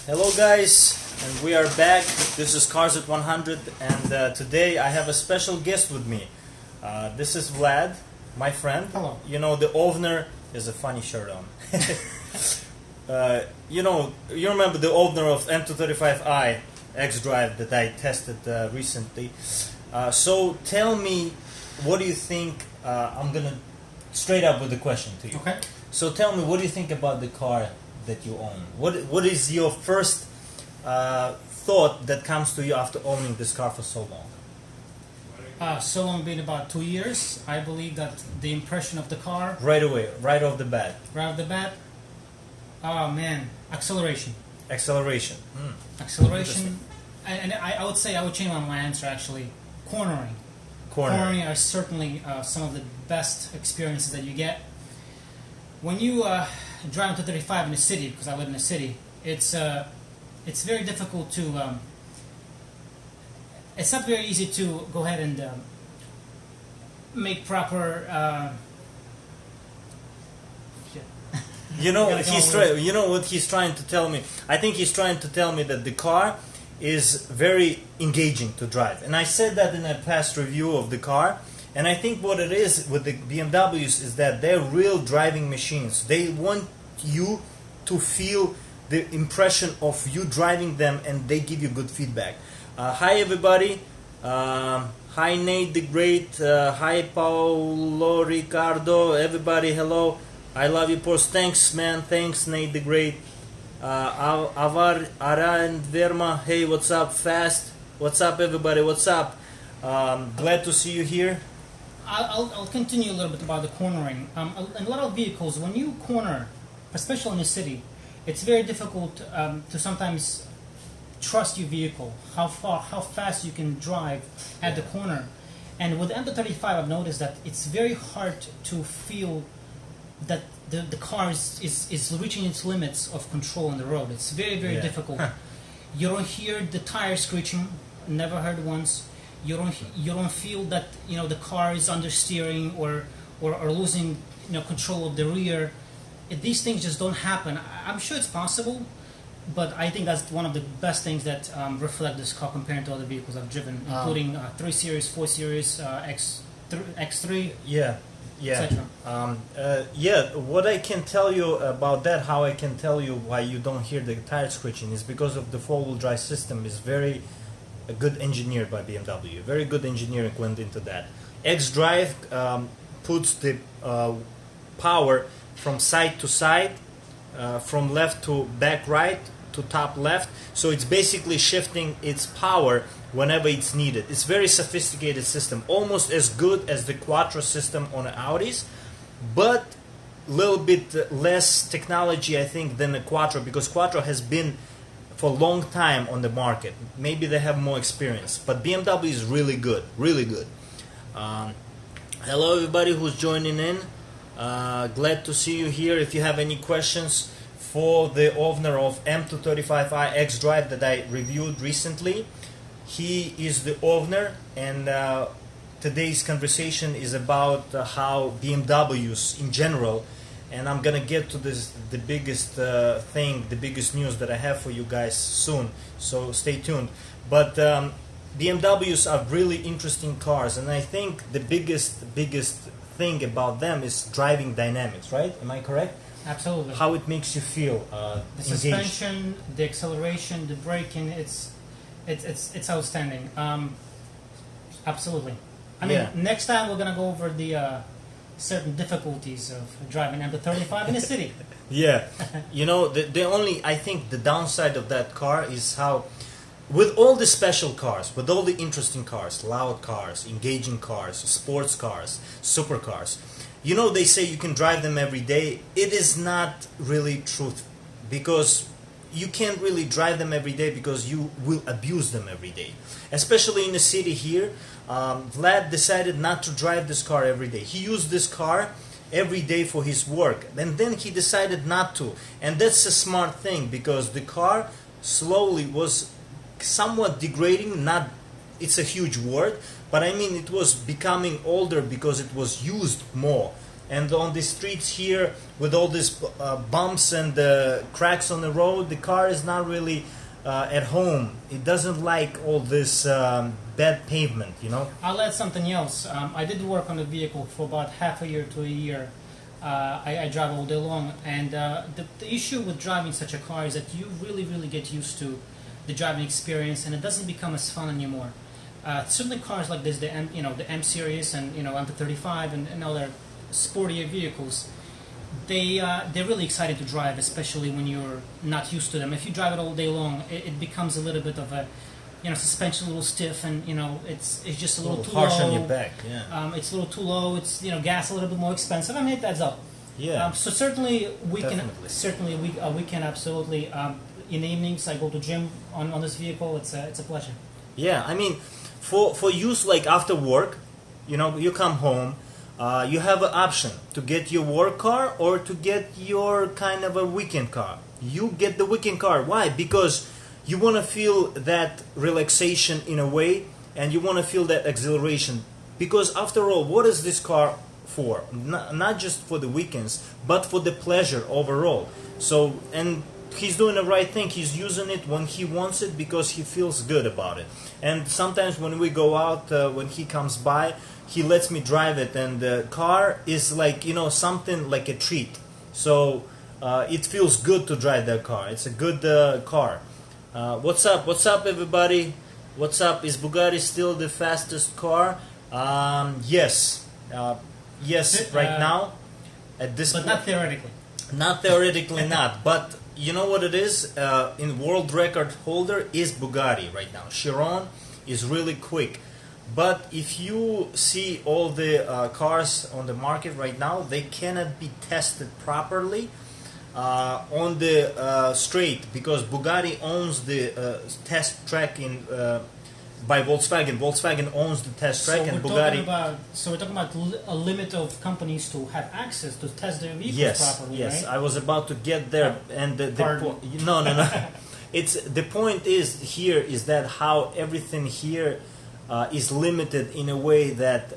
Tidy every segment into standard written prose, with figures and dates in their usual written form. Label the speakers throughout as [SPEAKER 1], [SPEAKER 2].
[SPEAKER 1] Hello guys, and we are back. This is Cars at 100, and today I have a special guest with me. This is Vlad, my friend.
[SPEAKER 2] Hello.
[SPEAKER 1] You know, the owner is a funny shirt on. You remember the owner of M235i X-Drive that I tested recently. So tell me, what do you think? I'm gonna straight up with the question to you.
[SPEAKER 2] Okay.
[SPEAKER 1] So tell me, what do you think about the car that you own? What is your first thought that comes to you after owning this car for so long?
[SPEAKER 2] So long, been about 2 years. I believe that the impression of the car,
[SPEAKER 1] Right away, right off the bat.
[SPEAKER 2] right off the bat, oh man, acceleration.
[SPEAKER 1] Acceleration.
[SPEAKER 2] Acceleration, and I would say I would change my answer actually. Cornering. Cornering are certainly some of the best experiences that you get. When you drive to 35 in the city, because I live in the city, it's very difficult to. It's not very easy to go ahead and make proper.
[SPEAKER 1] You know,
[SPEAKER 2] Gotta
[SPEAKER 1] you know what he's trying to tell me? I think he's trying to tell me that the car is very engaging to drive. And I said that in a past review of the car. And I think what it is with the BMWs is that they're real driving machines. They want you to feel the impression of you driving them, and they give you good feedback. Hi everybody. Hi Nate the Great. Hi Paolo Ricardo. Everybody, hello. I love you, post. Thanks, man. Thanks, Nate the Great. Avar Aran Verma. Hey, what's up? Fast. What's up, everybody? What's up? Glad to see you here.
[SPEAKER 2] I'll continue a little bit about the cornering. In a lot of vehicles, when you corner, especially in the city, it's very difficult to sometimes trust your vehicle, how fast you can drive at the corner. And with the M235, I've noticed that it's very hard to feel that the car is reaching its limits of control on the road. It's very, very difficult. You don't hear the tire screeching, never heard once. You don't feel that the car is understeering or losing control of the rear. These things just don't happen. I'm sure it's possible, but I think that's one of the best things that reflect this car compared to other vehicles I've driven, including 3 Series, 4 Series, X3, etc.
[SPEAKER 1] What I can tell you about that, how I can tell you why you don't hear the tire screeching, is because of the four-wheel drive system is very good engineered by BMW. Very good engineering went into that. X-Drive puts the power from side to side, from left to back right to top left. So it's basically shifting its power whenever it's needed. It's very sophisticated system, almost as good as the Quattro system on the Audis, but a little bit less technology, I think, than the Quattro, because Quattro has been for a long time on the market. Maybe they have more experience, but BMW is really good, really good. Hello everybody who's joining in. Glad to see you here. If you have any questions for the owner of M235i X-Drive that I reviewed recently, he is the owner, and today's conversation is about how BMWs in general, and I'm gonna get to this, the biggest thing, the biggest news that I have for you guys soon, so stay tuned. But BMWs are really interesting cars, and I think the biggest thing about them is driving dynamics, right? Am I correct?
[SPEAKER 2] Absolutely.
[SPEAKER 1] How it makes you feel
[SPEAKER 2] the
[SPEAKER 1] engaged.
[SPEAKER 2] suspension, the acceleration, the braking, it's outstanding. Absolutely. I mean, next time we're gonna go over the certain difficulties of driving M235 in the city.
[SPEAKER 1] Yeah, the only, I think the downside of that car is how, with all the special cars, with all the interesting cars, loud cars, engaging cars, sports cars, supercars, they say you can drive them every day. It is not really true, because you can't really drive them every day because you will abuse them every day. Especially in the city here, Vlad decided not to drive this car every day. He used this car every day for his work, and then he decided not to. And that's a smart thing, because the car slowly was somewhat degrading. Not, it's a huge word, but I mean it was becoming older because it was used more. and on the streets here with all these bumps and cracks on the road, the car is not really at home. It doesn't like all this bad pavement, you know.
[SPEAKER 2] I'll add something else. I did work on the vehicle for about half a year to a year. I drive all day long, and the issue with driving such a car is that you really get used to the driving experience, and it doesn't become as fun anymore. Certainly, cars like this, the M series and M235 and other sportier vehicles, they're really exciting to drive, especially when you're not used to them. If you drive it all day long, it becomes a little bit of a suspension a little stiff, and it's just a little too
[SPEAKER 1] harsh
[SPEAKER 2] low.
[SPEAKER 1] on your back. Yeah.
[SPEAKER 2] It's a little too low. It's gas a little bit more expensive. I mean, it adds up.
[SPEAKER 1] Yeah.
[SPEAKER 2] So certainly we
[SPEAKER 1] Definitely.
[SPEAKER 2] can absolutely in the evenings I go to gym on this vehicle. It's a pleasure.
[SPEAKER 1] Yeah, I mean, for use like after work, you come home, you have an option to get your work car or to get your kind of a weekend car. You get the weekend car. Why? Because you want to feel that relaxation in a way, and you want to feel that exhilaration. Because after all, what is this car for? Not just for the weekends, but for the pleasure overall. So, and he's doing the right thing. He's using it when he wants it because he feels good about it. And sometimes when we go out, when he comes by, he lets me drive it, and the car is like, something like a treat. So it feels good to drive that car. It's a good car. What's up? What's up, everybody? What's up? Is Bugatti still the fastest car? Yes. Yes, right now. At this
[SPEAKER 2] But not theoretically.
[SPEAKER 1] Not theoretically not. But you know what it is? In world record holder is Bugatti right now. Chiron is really quick. But if you see all the cars on the market right now, they cannot be tested properly on the straight, because Bugatti owns the test track by Volkswagen. Volkswagen owns the test track, and Bugatti.
[SPEAKER 2] So we're talking about a limit of companies to have access to test their vehicles properly.
[SPEAKER 1] Yes,
[SPEAKER 2] right?
[SPEAKER 1] I was about to get there, and no. It's the point is that how everything here is limited in a way that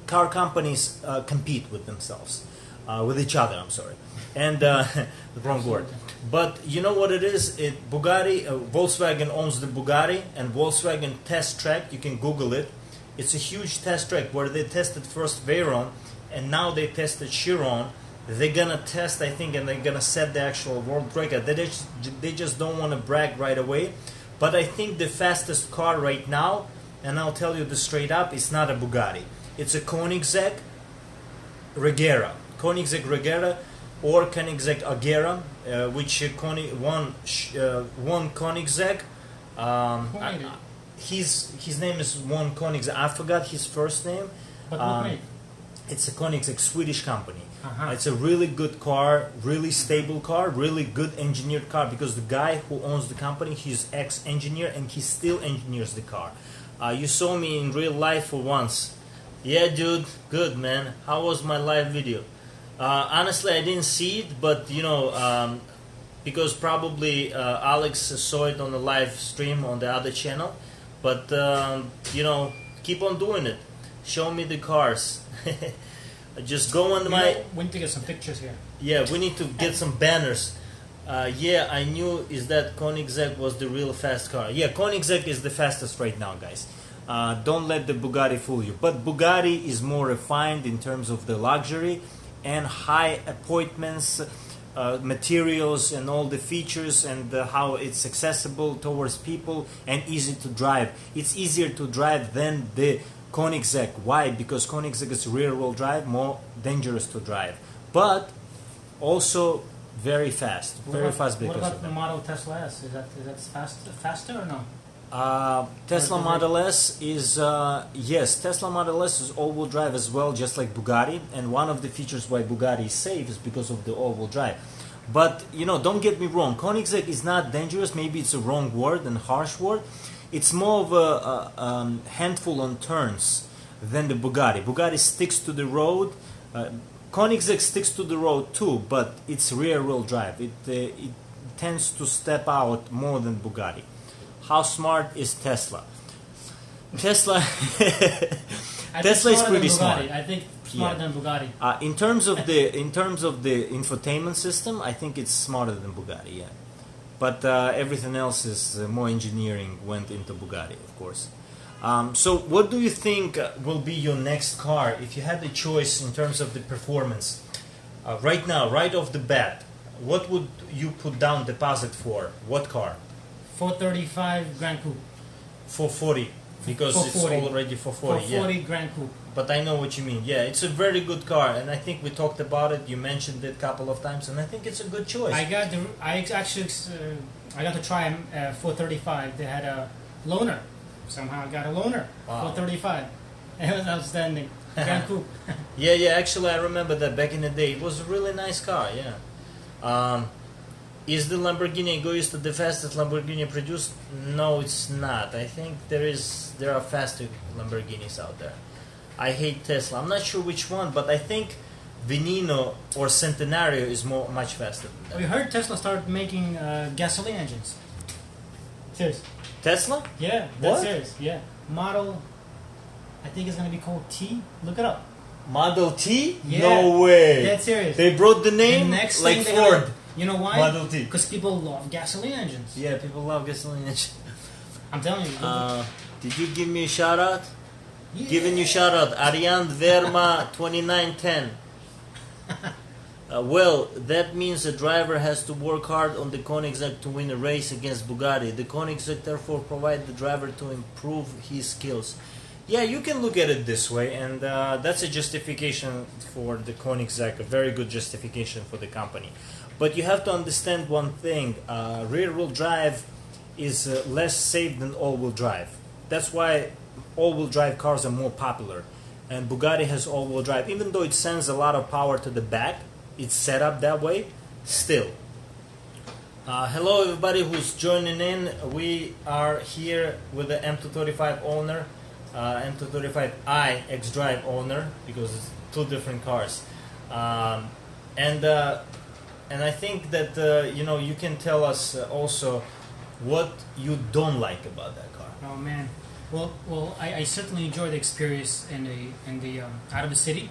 [SPEAKER 1] car companies compete with themselves, with each other. I'm sorry, and the wrong word. But you know what it is? Bugatti, Volkswagen owns the Bugatti, and Volkswagen test track. You can Google it. It's a huge test track where they tested first Veyron, and now they tested Chiron. They're gonna test, I think, and they're gonna set the actual world record. They just don't want to brag right away. But I think the fastest car right now, and I'll tell you this straight up, it's not a Bugatti. It's a Koenigsegg Regera. Koenigsegg Regera or Koenigsegg Agera, which one Koenigsegg. His name is one Koenigsegg. I forgot his first name.
[SPEAKER 2] But what make?
[SPEAKER 1] It's a Koenigsegg Swedish company.
[SPEAKER 2] Uh-huh.
[SPEAKER 1] It's a really good car, really stable car, really good engineered car, because the guy who owns the company, he's ex-engineer, and he still engineers the car. You saw me in real life for once. Yeah, dude, good, man. How was my live video? Honestly, I didn't see it, but because probably Alex saw it on the live stream on the other channel. But keep on doing it. Show me the cars. Just go on
[SPEAKER 2] We need to get some pictures here.
[SPEAKER 1] Yeah, we need to get some banners. Yeah, I knew is that Koenigsegg was the real fast car. Yeah, Koenigsegg is the fastest right now, guys. Don't let the Bugatti fool you. But Bugatti is more refined in terms of the luxury and high appointments, materials, and all the features, and how it's accessible towards people and easy to drive. It's easier to drive than the Koenigsegg. Why? Because Koenigsegg is rear-wheel drive, more dangerous to drive, but also very fast, very fast because
[SPEAKER 2] What about
[SPEAKER 1] of
[SPEAKER 2] the
[SPEAKER 1] that.
[SPEAKER 2] Model Tesla S? Is that faster or no?
[SPEAKER 1] Tesla Model S is yes, Tesla Model S is all-wheel drive as well, just like Bugatti. And one of the features why Bugatti is safe is because of the all-wheel drive. But don't get me wrong. Koenigsegg is not dangerous. Maybe it's a wrong word and harsh word. It's more of a handful on turns than the Bugatti. Bugatti sticks to the road. Koenigsegg sticks to the road too, but it's rear-wheel drive. It tends to step out more than Bugatti. How smart is Tesla? Tesla
[SPEAKER 2] I think
[SPEAKER 1] Tesla is
[SPEAKER 2] smarter
[SPEAKER 1] pretty
[SPEAKER 2] than
[SPEAKER 1] smart.
[SPEAKER 2] Bugatti. I think smarter than Bugatti.
[SPEAKER 1] In terms of the infotainment system, I think it's smarter than Bugatti. Yeah, but everything else is more engineering went into Bugatti, of course. So, what do you think will be your next car if you had the choice in terms of the performance? Right now, right off the bat, what would you put down deposit for? What car?
[SPEAKER 2] 435 Grand Coupe.
[SPEAKER 1] 440, because it's
[SPEAKER 2] 440.
[SPEAKER 1] already 440.
[SPEAKER 2] 440
[SPEAKER 1] Yeah.
[SPEAKER 2] Grand Coupe.
[SPEAKER 1] But I know what you mean. Yeah, it's a very good car, and I think we talked about it. You mentioned it a couple of times, and I think it's a good choice.
[SPEAKER 2] I got to try 435. They had a loaner. Somehow I got a loaner.
[SPEAKER 1] Wow.
[SPEAKER 2] 435. It was outstanding. Grand Coupe.
[SPEAKER 1] Yeah. Actually, I remember that back in the day. It was a really nice car. Yeah. Is the Lamborghini Egoista the fastest Lamborghini produced? No, it's not. I think there are faster Lamborghinis out there. I hate Tesla. I'm not sure which one, but I think Veneno or Centenario is much faster than that.
[SPEAKER 2] We heard Tesla started making gasoline engines. Serious.
[SPEAKER 1] Tesla?
[SPEAKER 2] Yeah,
[SPEAKER 1] What?
[SPEAKER 2] that's serious. Yeah. Model, I think it's going to be called T. Look it up.
[SPEAKER 1] Model T?
[SPEAKER 2] Yeah.
[SPEAKER 1] No way.
[SPEAKER 2] That's serious.
[SPEAKER 1] They brought the name
[SPEAKER 2] The next
[SPEAKER 1] like
[SPEAKER 2] thing they're
[SPEAKER 1] Ford.
[SPEAKER 2] gonna- you know why?
[SPEAKER 1] Model T.
[SPEAKER 2] Because people love gasoline engines.
[SPEAKER 1] Yeah, people love gasoline engine.
[SPEAKER 2] I'm telling you.
[SPEAKER 1] Did you give me a shout out?
[SPEAKER 2] Yeah.
[SPEAKER 1] Giving you shout out, Ariane Verma 2910. Well, that means the driver has to work hard on the Koenigsegg to win a race against Bugatti. The Koenigsegg therefore provide the driver to improve his skills. Yeah, you can look at it this way, and that's a justification for the Koenigsegg, a very good justification for the company. But you have to understand one thing, rear-wheel drive is less safe than all-wheel drive. That's why all-wheel drive cars are more popular. And Bugatti has all-wheel drive. Even though it sends a lot of power to the back, it's set up that way, still. Hello everybody who's joining in. We are here with the M235 owner, M235i X-Drive owner, because it's two different cars. And I think that you can tell us also what you don't like about that car.
[SPEAKER 2] Oh man. Well, I certainly enjoy the experience in the out of the city,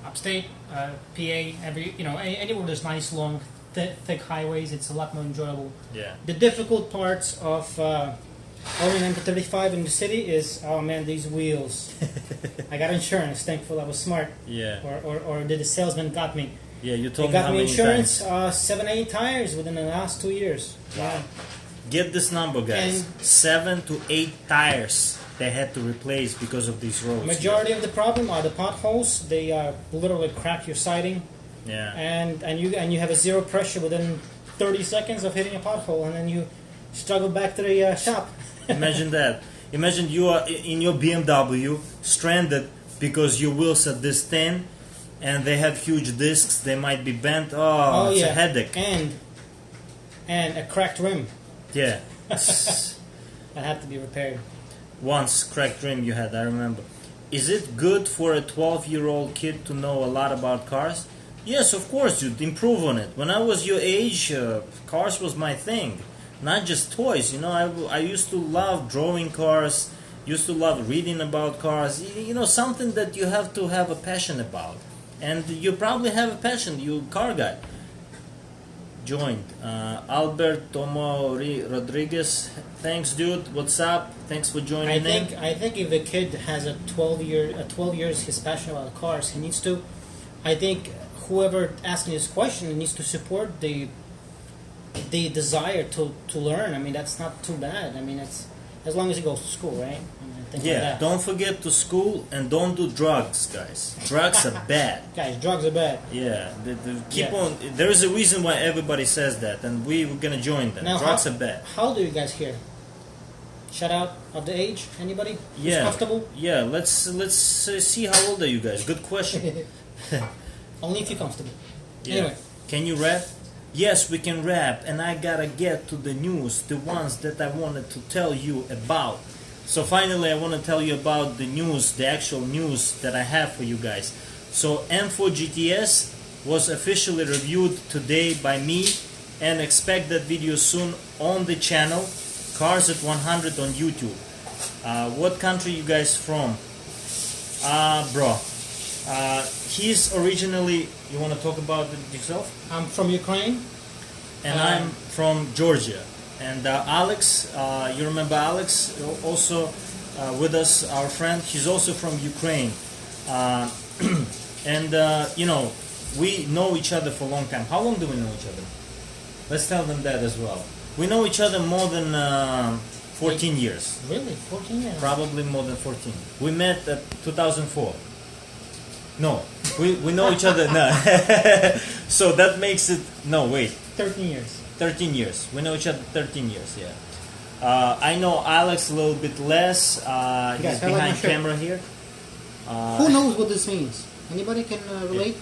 [SPEAKER 2] upstate, PA, anywhere there's nice long thick highways. It's a lot more enjoyable.
[SPEAKER 1] Yeah.
[SPEAKER 2] The difficult parts of owning an M235 in the city is, oh man, these wheels. I got insurance. Thankful I was smart.
[SPEAKER 1] Yeah.
[SPEAKER 2] Or did the salesman got me?
[SPEAKER 1] Yeah, you
[SPEAKER 2] They
[SPEAKER 1] told me
[SPEAKER 2] got
[SPEAKER 1] how
[SPEAKER 2] me
[SPEAKER 1] many
[SPEAKER 2] insurance,
[SPEAKER 1] times.
[SPEAKER 2] 7-8 tires within the last 2 years.
[SPEAKER 1] Wow.
[SPEAKER 2] Yeah.
[SPEAKER 1] Get this number, guys.
[SPEAKER 2] And
[SPEAKER 1] 7 to 8 tires they had to replace because of these roads.
[SPEAKER 2] Majority of the problem are the potholes. They literally crack your siding,
[SPEAKER 1] Yeah.
[SPEAKER 2] and you have a zero pressure within 30 seconds of hitting a pothole, and then you struggle back to the shop.
[SPEAKER 1] Imagine that. Imagine you are in your BMW, stranded because your wheels are this thin, and they have huge discs. They might be bent. Oh, it's a headache.
[SPEAKER 2] And a cracked rim
[SPEAKER 1] Yeah.
[SPEAKER 2] that had to be repaired.
[SPEAKER 1] Once cracked rim you had, I remember. Is it good for a 12-year-old kid to know a lot about cars? Yes, of course, you'd improve on it. When I was your age, cars was my thing. Not just toys, I used to love drawing cars, used to love reading about cars, something that you have to have a passion about. And you probably have a passion, you car guy. Joined. Albert Tomo Rodriguez, thanks dude, what's up? Thanks for joining in.
[SPEAKER 2] I think if a kid has a 12 years he's passionate about cars, he needs to. I think whoever asking this question needs to support the desire to learn. I mean, that's not too bad. I mean, it's as long as he goes to school, right? Things like that.
[SPEAKER 1] Don't forget to school and don't do drugs, guys. Drugs are bad.
[SPEAKER 2] Guys, drugs are bad.
[SPEAKER 1] Yeah, keep on. There is a reason why everybody says that, and we're gonna join them.
[SPEAKER 2] Now,
[SPEAKER 1] drugs are bad.
[SPEAKER 2] How old are you guys here? Shout out of the age. Anybody? Who's
[SPEAKER 1] Yeah,
[SPEAKER 2] comfortable?
[SPEAKER 1] yeah. Let's see how old are you guys. Good question.
[SPEAKER 2] Only if you're comfortable.
[SPEAKER 1] Yeah.
[SPEAKER 2] Anyway,
[SPEAKER 1] Can you rap? Yes, we can rap, and I gotta get to the news, the ones that I wanted to tell you about. So finally, I want to tell you about the news, the actual news that I have for you guys. So M4 GTS was officially reviewed today by me, and expect that video soon on the channel, Cars at 100 on YouTube. What country you guys from? Bro, he's originally. You want to talk about it yourself?
[SPEAKER 2] I'm from Ukraine.
[SPEAKER 1] And I'm from Georgia. And Alex, you remember Alex, also with us, our friend. He's also from Ukraine. And you know, we know each other for a long time. How long do we know each other? Let's tell them that as well. We know each other more than 14 years.
[SPEAKER 2] Really? 14 years?
[SPEAKER 1] Probably more than 14. We met at 2004. No, we know each other now. So that makes it, no, wait.
[SPEAKER 2] 13 years.
[SPEAKER 1] 13 years. We know each other 13 years, yeah. I know Alex a little bit less. He's behind camera here.
[SPEAKER 2] Who knows what this means? Anybody can relate?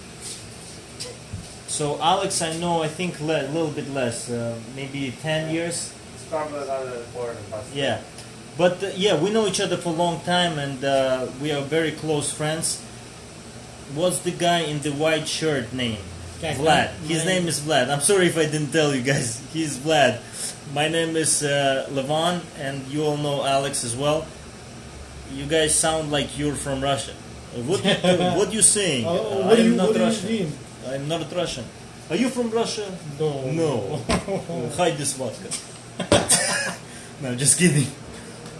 [SPEAKER 1] So Alex, I know, I think a little bit less, maybe 10 years.
[SPEAKER 3] It's probably not important.
[SPEAKER 1] Yeah, but yeah, we know each other for a long time, and we are very close friends. What's the guy in the white shirt name?
[SPEAKER 2] Okay,
[SPEAKER 1] Vlad. His name is Vlad. I'm sorry if I didn't tell you guys. He's Vlad. My name is Levon, and you all know Alex as well. You guys sound like you're from Russia. What you saying? I'm not Russian. I'm not Russian. Are you from Russia?
[SPEAKER 2] No.
[SPEAKER 1] No. Hide this vodka. No, just kidding.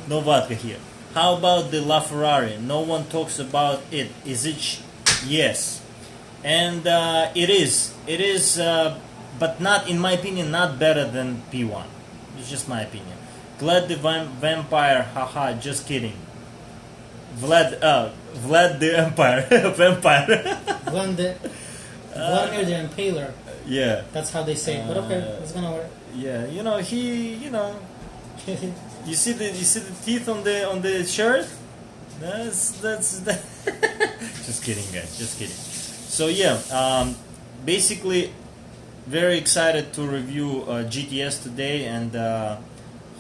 [SPEAKER 1] No vodka here. How about the LaFerrari? No one talks about it. Is it? Yes. And it is. It is, but not, in my opinion, not better than P1. It's just my opinion. Vlad the Vampire, haha, just kidding. Vlad the Empire, Vampire.
[SPEAKER 2] Vladimir the Impaler.
[SPEAKER 1] Yeah.
[SPEAKER 2] That's how they say it. But okay, it's gonna work.
[SPEAKER 1] Yeah, you know, you see the teeth on the shirt? That's just kidding, guys, just kidding. So yeah, basically very excited to review GTS today, and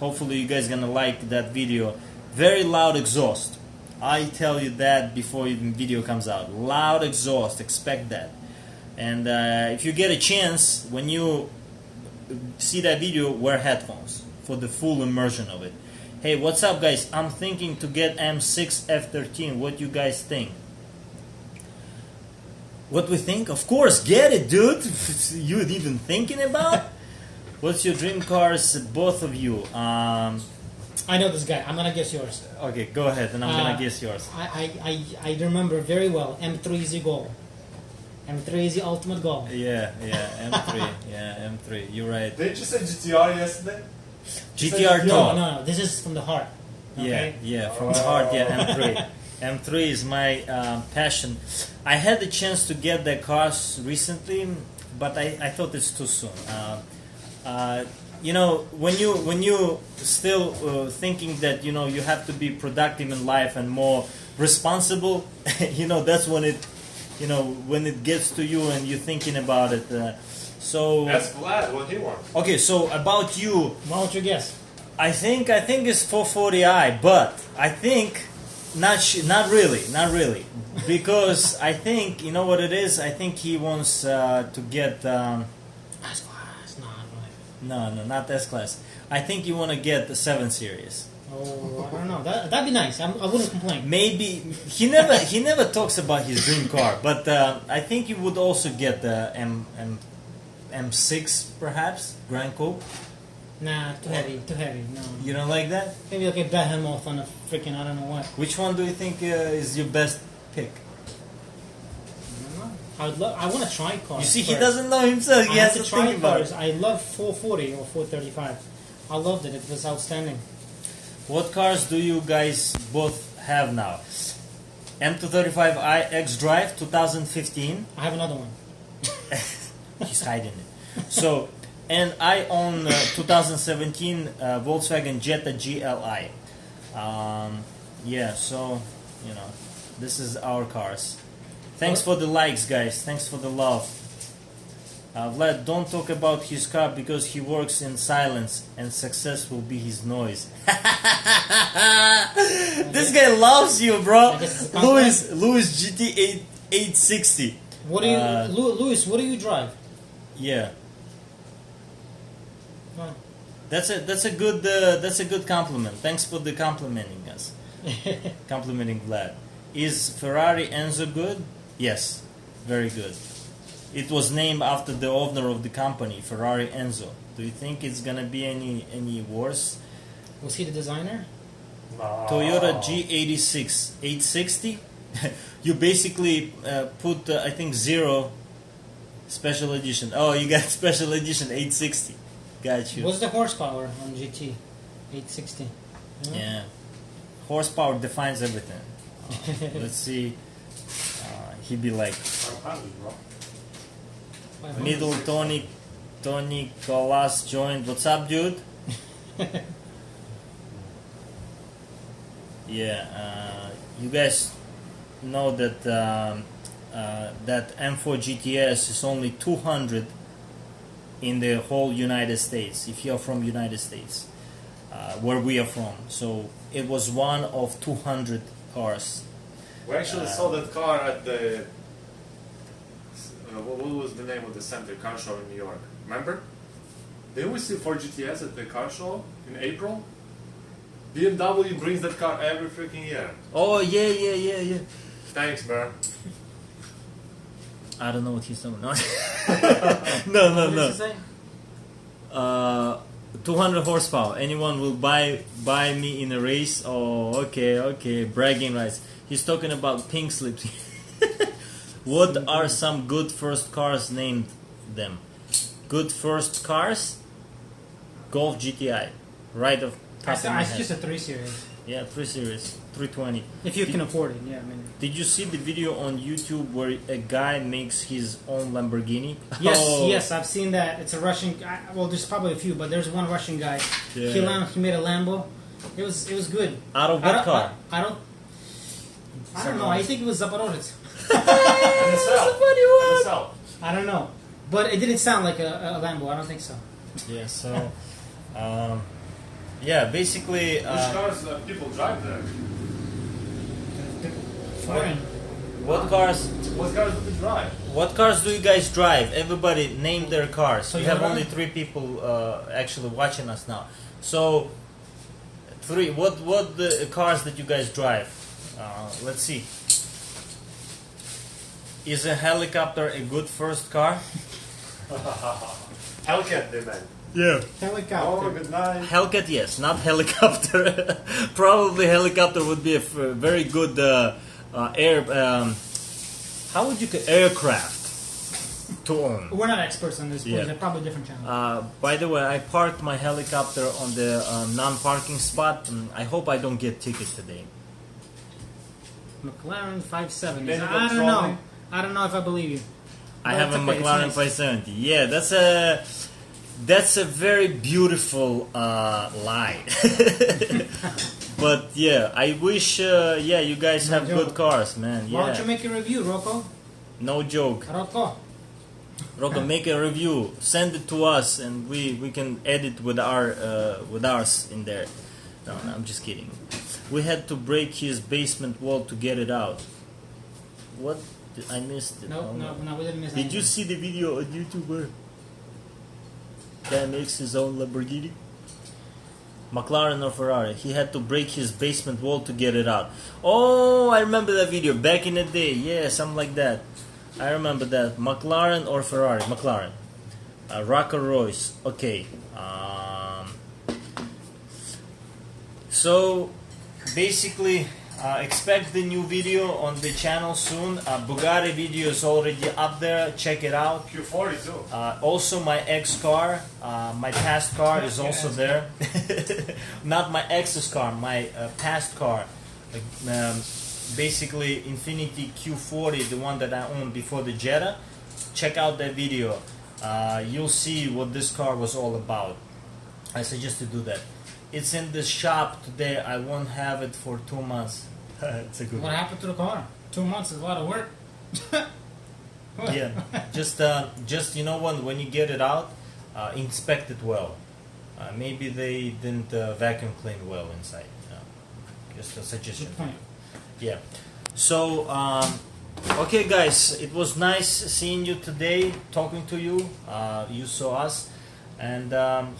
[SPEAKER 1] hopefully you guys gonna like that video. Very loud exhaust. I tell you that before even video comes out. Loud exhaust, expect that. And if you get a chance, when you see that video, wear headphones for the full immersion of it. Hey, what's up, guys? I'm thinking to get M6 F13. What you guys think? What we think? Of course, get it, dude. You even thinking about? What's your dream cars, both of you?
[SPEAKER 2] I know this guy. I'm gonna guess yours.
[SPEAKER 1] Okay, go ahead, and I'm gonna guess yours.
[SPEAKER 2] I remember very well. M3Z Goal. M3Z Ultimate Goal.
[SPEAKER 1] Yeah, M3. Yeah, M3. You're right.
[SPEAKER 3] Didn't you say GTR yesterday?
[SPEAKER 1] GTR top.
[SPEAKER 2] No. This is from the heart. Okay?
[SPEAKER 1] Yeah, from the heart. Yeah, M3. M3 is my passion. I had the chance to get the cars recently, but I thought it's too soon. You know, when you still thinking that you know you have to be productive in life and more responsible, you know that's when it, you know, when it gets to you and you're thinking about it. So
[SPEAKER 3] that's Vlad. What he wants.
[SPEAKER 1] Okay, so about you,
[SPEAKER 2] Why don't you guess?
[SPEAKER 1] I think it's 440i, but I think not really, because I think you know what it is. I think he wants to get.
[SPEAKER 2] S-Class,
[SPEAKER 1] No, not S-Class. I think you want to get the 7 Series.
[SPEAKER 2] Oh, I don't know. That'd be nice. I wouldn't complain.
[SPEAKER 1] Maybe he never talks about his dream car, but I think you would also get the M6 perhaps Grand Coupe.
[SPEAKER 2] Nah, too heavy. No.
[SPEAKER 1] You don't like that?
[SPEAKER 2] Maybe I'll get Behemoth on a freaking I don't know what.
[SPEAKER 1] Which one do you think is your best pick?
[SPEAKER 2] I want to try cars.
[SPEAKER 1] You see,
[SPEAKER 2] first.
[SPEAKER 1] he doesn't know himself. He has to
[SPEAKER 2] try
[SPEAKER 1] think about
[SPEAKER 2] cars.
[SPEAKER 1] it.
[SPEAKER 2] I love 440 or 435. I loved it. It was outstanding.
[SPEAKER 1] What cars do you guys both have now? M235i X-Drive 2015.
[SPEAKER 2] I have another one.
[SPEAKER 1] He's hiding it. So, and I own 2017 Volkswagen Jetta GLI. Yeah, so, you know, this is our cars. Thanks for the likes, guys. Thanks for the love. Vlad, don't talk about his car because he works in silence and success will be his noise. This guy loves you, bro. Louis GT 860.
[SPEAKER 2] What do you, Louis? What do you drive?
[SPEAKER 1] Yeah.
[SPEAKER 2] Huh.
[SPEAKER 1] That's a good compliment. Thanks for the complimenting us. Complimenting Vlad. Is Ferrari Enzo good? Yes, very good. It was named after the owner of the company, Ferrari Enzo. Do you think it's gonna be any worse?
[SPEAKER 2] Was he the designer?
[SPEAKER 3] No.
[SPEAKER 1] Toyota G86 860. You basically put I think 0 special edition. Oh, you got special edition 860. Got you.
[SPEAKER 2] What's the horsepower on GT 860?
[SPEAKER 1] Yeah. Horsepower defines everything. Let's see. He'd be like
[SPEAKER 3] 500, bro.
[SPEAKER 2] 500.
[SPEAKER 1] middle Tony Colas joined. What's up, dude? Yeah. You guys know that that M4 GTS is only 200 in the whole United States. If you're from United States, where we are from, so it was one of 200 cars.
[SPEAKER 3] We actually saw that car at the. What was the name of the center car show in New York? Remember? Didn't we see 4 GTS at the car show in April? BMW brings that car every freaking year.
[SPEAKER 1] Oh yeah.
[SPEAKER 3] Thanks, bro.
[SPEAKER 1] I don't know what he's talking about.
[SPEAKER 2] What
[SPEAKER 1] No.
[SPEAKER 2] does it say?
[SPEAKER 1] 200 horsepower. Anyone will buy me in a race? Oh, okay. Bragging rights. He's talking about pink slips. What are some good first cars? Named them. Good first cars? Golf GTI. Right of top of my
[SPEAKER 2] It's
[SPEAKER 1] head.
[SPEAKER 2] just a 3 Series.
[SPEAKER 1] Yeah, 3 Series, 320.
[SPEAKER 2] If you can afford it, yeah. I mean,
[SPEAKER 1] Did you see the video on YouTube where a guy makes his own Lamborghini?
[SPEAKER 2] yes,
[SPEAKER 1] Oh.
[SPEAKER 2] yes, I've seen that. It's a Russian. Well, there's probably a few, but there's one Russian guy.
[SPEAKER 1] Yeah.
[SPEAKER 2] He made a Lambo. It was good.
[SPEAKER 1] Out of what car?
[SPEAKER 2] I don't know. I think it was Zaporozhets.
[SPEAKER 3] And itself.
[SPEAKER 2] I don't know, but it didn't sound like a Lambo. I don't think so.
[SPEAKER 1] Yeah, so, yeah, basically,
[SPEAKER 3] Which cars people drive there?
[SPEAKER 2] Foreign.
[SPEAKER 1] what cars
[SPEAKER 3] What cars do they drive?
[SPEAKER 1] What cars do you guys drive? Everybody name their cars. We have
[SPEAKER 2] Toyota?
[SPEAKER 1] only 3 people actually watching us now. So, 3. What the cars that you guys drive? Let's see. Is a helicopter a good first car?
[SPEAKER 3] Hellcat, they meant.
[SPEAKER 1] Yeah.
[SPEAKER 2] Helicopter.
[SPEAKER 3] Oh, good night.
[SPEAKER 1] Hellcat, yes, not helicopter. Probably helicopter would be a very good air. How would you call aircraft to own?
[SPEAKER 2] We're not experts on this. Please.
[SPEAKER 1] Yeah.
[SPEAKER 2] They're probably different channels.
[SPEAKER 1] By the way, I parked my helicopter on the non-parking spot. And I hope I don't get ticket today.
[SPEAKER 2] McLaren 570.
[SPEAKER 3] Maybe
[SPEAKER 2] I
[SPEAKER 3] that's
[SPEAKER 2] don't know.
[SPEAKER 3] wrong.
[SPEAKER 2] I don't know if I believe you.
[SPEAKER 1] I
[SPEAKER 2] But
[SPEAKER 1] have a
[SPEAKER 2] it's okay,
[SPEAKER 1] McLaren
[SPEAKER 2] it's nice.
[SPEAKER 1] 570. Yeah, that's a very beautiful lie. But yeah, I wish you guys
[SPEAKER 2] No
[SPEAKER 1] have
[SPEAKER 2] joke.
[SPEAKER 1] good cars, man.
[SPEAKER 2] Why don't you
[SPEAKER 1] Yeah,
[SPEAKER 2] make a review, Rocco?
[SPEAKER 1] no joke.
[SPEAKER 2] Rocco.
[SPEAKER 1] Rocco, make a review. Send it to us, and we can edit with ours in there. No, I'm just kidding. We had to break his basement wall to get it out. What? I missed it.
[SPEAKER 2] No,
[SPEAKER 1] Oh,
[SPEAKER 2] no, we didn't miss
[SPEAKER 1] Did you
[SPEAKER 2] anything.
[SPEAKER 1] see the video on YouTube where guy makes his own Lamborghini? McLaren or Ferrari? He had to break his basement wall to get it out. Oh, I remember that video back in the day. Yeah, something like that. I remember that. McLaren or Ferrari? McLaren. Rocker Royce. Okay. So basically, expect the new video on the channel soon. Bugatti video is already up there. Check it out.
[SPEAKER 3] Q40 too.
[SPEAKER 1] Also, my ex car, my past car is also there. Not my ex's car, my past car. Basically, Infiniti Q40, the one that I owned before the Jetta. Check out that video. You'll see what this car was all about. I suggest to do that. It's in the shop today. I won't have it for 2 months. It's a good
[SPEAKER 2] What
[SPEAKER 1] one.
[SPEAKER 2] happened to the car? 2 months is a lot of work.
[SPEAKER 1] Yeah, just you know when you get it out, inspect it well. Maybe they didn't vacuum clean well inside. Just a suggestion.
[SPEAKER 2] Good point.
[SPEAKER 1] Yeah. So okay, guys, it was nice seeing you today, talking to you. You saw us, and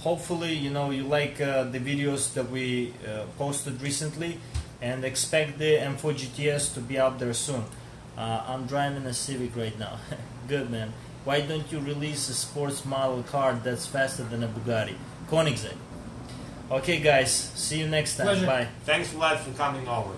[SPEAKER 1] hopefully you like the videos that we posted recently. and expect the M4 GTS to be up there soon. I'm driving a Civic right now. Good, man. Why don't you release a sports model car that's faster than a Bugatti? Koenigsegg. Okay, guys. See you next time.
[SPEAKER 2] Pleasure.
[SPEAKER 1] Bye.
[SPEAKER 3] Thanks, Vlad, for coming over.